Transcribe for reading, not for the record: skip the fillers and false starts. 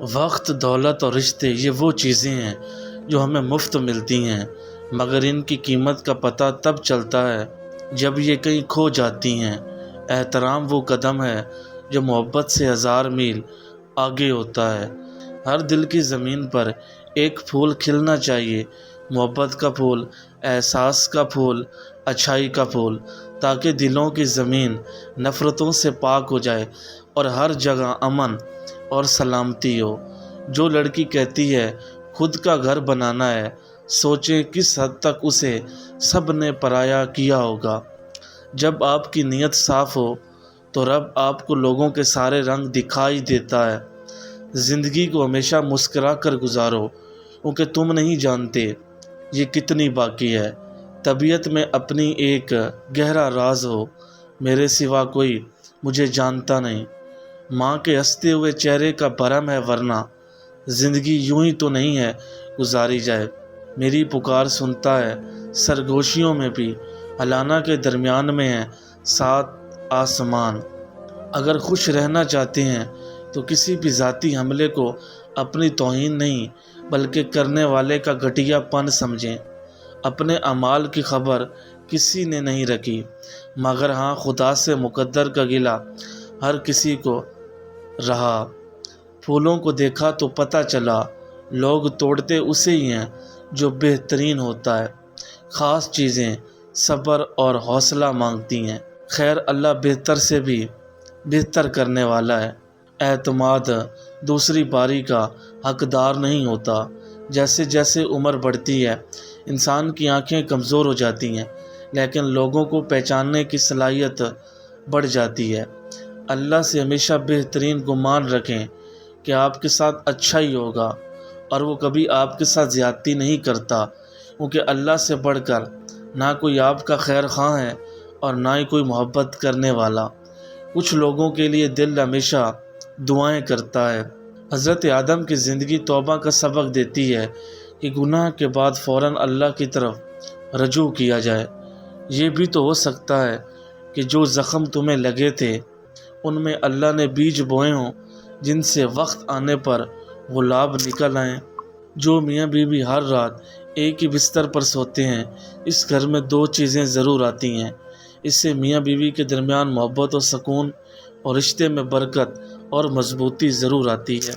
وقت، دولت اور رشتے یہ وہ چیزیں ہیں جو ہمیں مفت ملتی ہیں، مگر ان کی قیمت کا پتہ تب چلتا ہے جب یہ کہیں کھو جاتی ہیں۔ احترام وہ قدم ہے جو محبت سے 1000 میل آگے ہوتا ہے۔ ہر دل کی زمین پر ایک پھول کھلنا چاہیے، محبت کا پھول، احساس کا پھول، اچھائی کا پھول، تاکہ دلوں کی زمین نفرتوں سے پاک ہو جائے اور ہر جگہ امن اور سلامتی ہو۔ جو لڑکی کہتی ہے خود کا گھر بنانا ہے، سوچیں کس حد تک اسے سب نے پرایا کیا ہوگا۔ جب آپ کی نیت صاف ہو تو رب آپ کو لوگوں کے سارے رنگ دکھائی دیتا ہے۔ زندگی کو ہمیشہ مسکرا کر گزارو، کیونکہ تم نہیں جانتے یہ کتنی باقی ہے۔ طبیعت میں اپنی ایک گہرا راز ہو، میرے سوا کوئی مجھے جانتا نہیں۔ ماں کے ہنستے ہوئے چہرے کا بھرم ہے، ورنہ زندگی یوں ہی تو نہیں ہے گزاری جائے۔ میری پکار سنتا ہے سرگوشیوں میں بھی، ہلانہ کے درمیان میں ہے 7 آسمان۔ اگر خوش رہنا چاہتے ہیں تو کسی بھی ذاتی حملے کو اپنی توہین نہیں بلکہ کرنے والے کا گھٹیا پن سمجھیں۔ اپنے اعمال کی خبر کسی نے نہیں رکھی، مگر ہاں خدا سے مقدر کا گلہ ہر کسی کو رہا۔ پھولوں کو دیکھا تو پتہ چلا لوگ توڑتے اسے ہی ہیں جو بہترین ہوتا ہے۔ خاص چیزیں صبر اور حوصلہ مانگتی ہیں۔ خیر، اللہ بہتر سے بھی بہتر کرنے والا ہے۔ اعتماد دوسری باری کا حقدار نہیں ہوتا۔ جیسے جیسے عمر بڑھتی ہے انسان کی آنکھیں کمزور ہو جاتی ہیں، لیکن لوگوں کو پہچاننے کی صلاحیت بڑھ جاتی ہے۔ اللہ سے ہمیشہ بہترین گمان رکھیں کہ آپ کے ساتھ اچھا ہی ہوگا، اور وہ کبھی آپ کے ساتھ زیادتی نہیں کرتا، کیونکہ اللہ سے بڑھ کر نہ کوئی آپ کا خیر خواہ ہے اور نہ ہی کوئی محبت کرنے والا۔ کچھ لوگوں کے لیے دل ہمیشہ دعائیں کرتا ہے۔ حضرت آدم کی زندگی توبہ کا سبق دیتی ہے کہ گناہ کے بعد فوراً اللہ کی طرف رجوع کیا جائے۔ یہ بھی تو ہو سکتا ہے کہ جو زخم تمہیں لگے تھے ان میں اللہ نے بیج بوئے ہوں جن سے وقت آنے پر گلاب نکل آئیں۔ جو میاں بیوی ہر رات ایک ہی بستر پر سوتے ہیں، اس گھر میں 2 چیزیں ضرور آتی ہیں۔ اس سے میاں بیوی کے درمیان محبت و سکون اور رشتے میں برکت اور مضبوطی ضرور آتی ہے۔